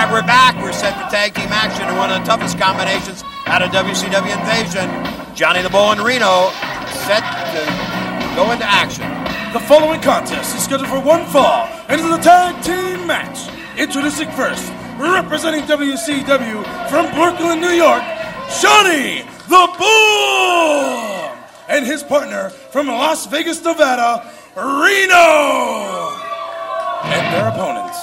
And we're back. We're set for tag team action in one of the toughest combinations out of WCW Invasion. Johnny the Bull and Reno set to go into action. The following contest is scheduled for one fall and is a tag team match. Introducing first, representing WCW from Brooklyn, New York, Johnny the Bull! And his partner from Las Vegas, Nevada, Reno! And their opponents.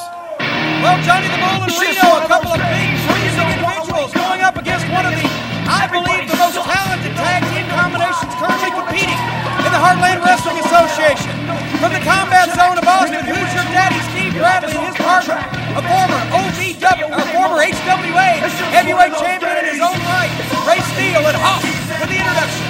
Well, Johnny the Bull and Reno, a couple of big, bruising individuals going up against one of the, I believe, the most talented tag team combinations currently competing in the Heartland Wrestling Association. From the Combat Zone of Austin, who's your daddy, Steve Bradley, and his partner, a former HWA heavyweight champion in his own right, Ray Steele, and Hawk for the introduction.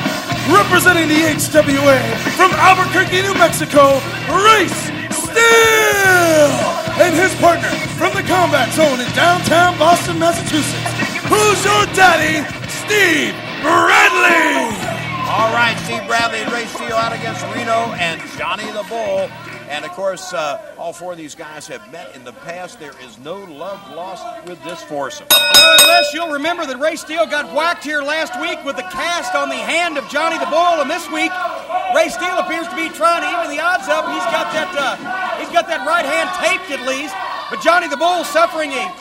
Representing the HWA from Albuquerque, New Mexico, Ray Steele! And his partner from the Combat Zone in downtown Boston, Massachusetts, who's your daddy, Steve Bradley! All right, Steve Bradley and Ray Steele out against Reno and Johnny the Bull. And, of course, all four of these guys have met in the past. There is no love lost with this foursome. Well, unless you'll remember that Ray Steele got whacked here last week with the cast on the hand of Johnny the Bull, and this week Ray Steele appears to be trying to even the odds up. He's got that right hand taped at least, but Johnny the Bull suffering a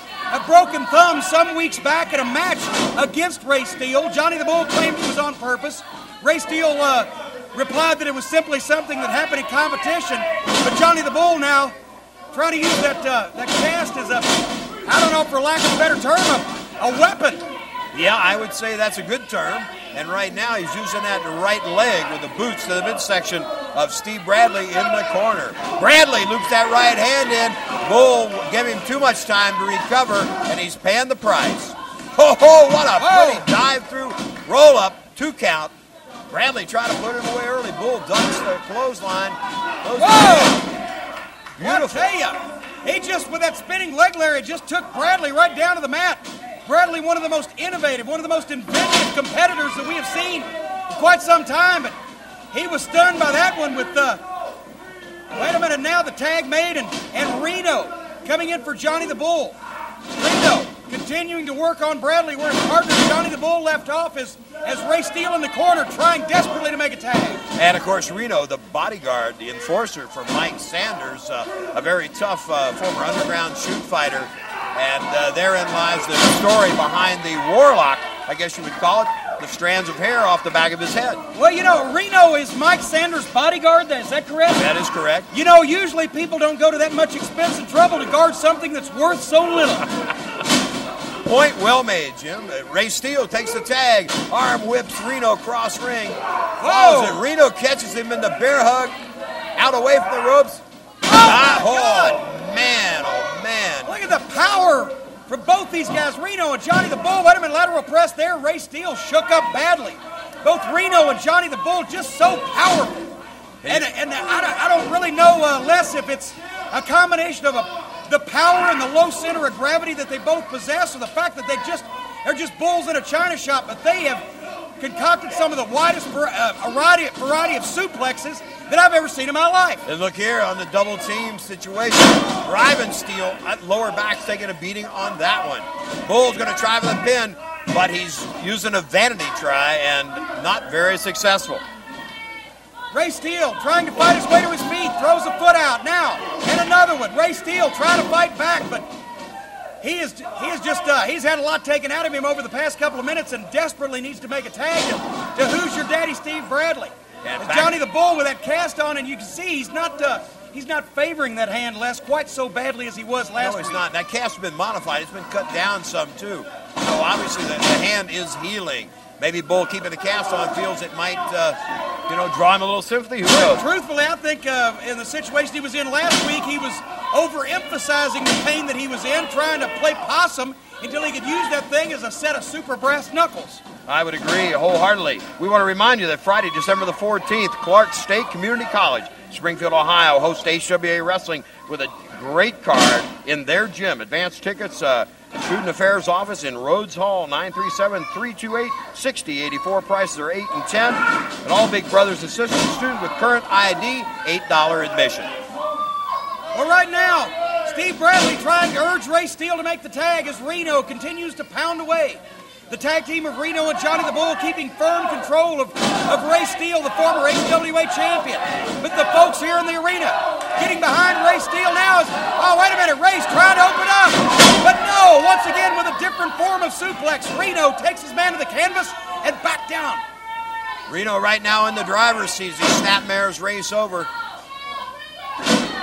broken thumb some weeks back in a match against Ray Steele. Johnny the Bull claimed it was on purpose. Ray Steele replied that it was simply something that happened in competition, but Johnny the Bull now trying to use that cast as a, I don't know, for lack of a better term, a weapon. Yeah, I would say that's a good term. And right now he's using that right leg with the boots to the midsection of Steve Bradley in the corner. Bradley loops that right hand in. Bull gave him too much time to recover, and he's paying the price. Ho, ho, what a pretty dive through, roll up, 2 count. Bradley tried to put him away early. Bull ducks the clothesline. Beautiful. I tell you, he just, with that spinning leg lariat, just took Bradley right down to the mat. Bradley, one of the most innovative, one of the most inventive competitors that we have seen in quite some time, but he was stunned by that one with wait a minute, now the tag made, and Reno coming in for Johnny the Bull. Reno continuing to work on Bradley where his partner Johnny the Bull left off as Ray Steele in the corner trying desperately to make a tag. And of course Reno, the bodyguard, the enforcer for Mike Sanders, a very tough former underground shoot fighter. And therein lies the story behind the warlock, I guess you would call it, the strands of hair off the back of his head. Well, you know, Reno is Mike Sanders' bodyguard, is that correct? That is correct. You know, usually people don't go to that much expense and trouble to guard something that's worth so little. Point well made, Jim. Ray Steele takes the tag. Arm whips Reno cross ring. Whoa! Reno catches him in the bear hug. Out away from the ropes. Oh, man. Look at the power from both these guys, Reno and Johnny the Bull. Wait a minute, lateral press there. Ray Steele shook up badly. Both Reno and Johnny the Bull just so powerful. And I don't really know less if it's a combination of the power and the low center of gravity that they both possess, or the fact that they're just bulls in a china shop, but they have concocted some of the widest variety of suplexes that I've ever seen in my life. And look here on the double team situation. Driving Steele, lower back's taking a beating on that one. Bull's going to try for the pin, but he's using a vanity try and not very successful. Ray Steele trying to fight his way to his feet, throws a foot out now, and another one. Ray Steele trying to fight back, but he's had a lot taken out of him over the past couple of minutes and desperately needs to make a tag to who's your daddy, Steve Bradley. Johnny the Bull with that cast on, and you can see he's not favoring that hand quite so badly as he was last week. No, he's not. That cast has been modified. It's been cut down some, too. So obviously the hand is healing. Maybe Bull keeping the cast on feels it might, draw him a little sympathy. Who knows? Truthfully, I think in the situation he was in last week, he was overemphasizing the pain that he was in, trying to play possum until he could use that thing as a set of super brass knuckles. I would agree wholeheartedly. We want to remind you that Friday, December the 14th, Clark State Community College, Springfield, Ohio, hosts HWA Wrestling with a great card in their gym. Advanced tickets, Student Affairs Office in Rhodes Hall, 937-328-6084. Prices are $8 and $10. And all Big Brothers and Sisters students with current ID, $8 admission. Well, right now, Steve Bradley trying to urge Ray Steele to make the tag as Reno continues to pound away. The tag team of Reno and Johnny the Bull keeping firm control of Ray Steele, the former HWA champion. But the folks here in the arena getting behind Ray Steele now is, oh, wait a minute, Ray's trying to open up. But no, once again with a different form of suplex, Reno takes his man to the canvas and back down. Reno right now in the driver's seat as he snapmares Race over.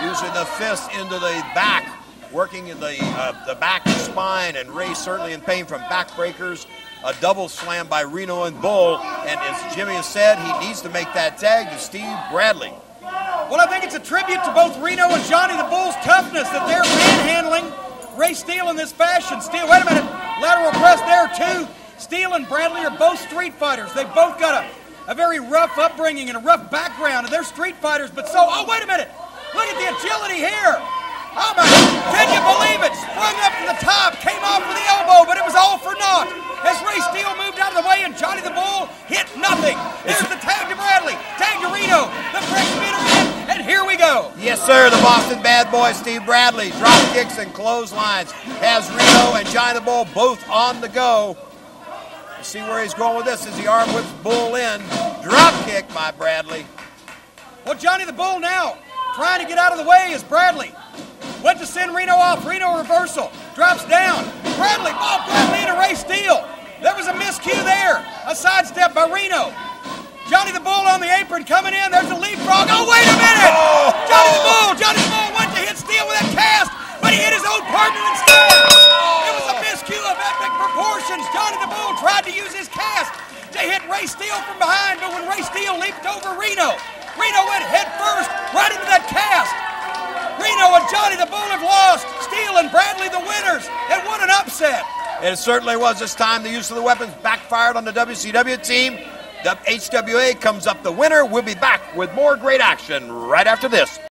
Using the fist into the back, working in the back spine, and Ray certainly in pain from backbreakers. A double slam by Reno and Bull, and as Jimmy has said, he needs to make that tag to Steve Bradley. Well, I think it's a tribute to both Reno and Johnny the Bull's toughness that they're manhandling Ray Steele in this fashion. Steele, wait a minute, lateral press there too. Steele and Bradley are both street fighters. They've both got a very rough upbringing and a rough background, and they're street fighters, but so, oh, wait a minute, look at the agility here. Oh my, can you believe it? Sprung up to the top, came off with the elbow, but it was all for naught. As Ray Steele moved out of the way and Johnny the Bull hit nothing. There's the tag to Bradley, tag to Reno, the fresh spinner in, and here we go. Yes, sir, the Boston bad boy, Steve Bradley, drop kicks and clotheslines. Has Reno and Johnny the Bull both on the go. Let's see where he's going with this as the arm whips Bull in. Drop kick by Bradley. Well, Johnny the Bull now trying to get out of the way as Bradley went to send Reno off. Reno reversal. Drops down. Bradley into Ray Steele. There was a miscue there. A sidestep by Reno. Johnny the Bull on the apron coming in. There's a leapfrog. Oh, wait a minute! Johnny the Bull went to hit Steele with that cast, but he hit his own partner instead. It was a miscue of epic proportions. Johnny the Bull tried to use his cast to hit Ray Steele from behind, but when Ray Steele leaped over Reno went head first right into that cast. Reno and Johnny the Bull have lost. Steele and Bradley the winners. And what an upset. It certainly was. This time the use of the weapons backfired on the WCW team. The HWA comes up the winner. We'll be back with more great action right after this.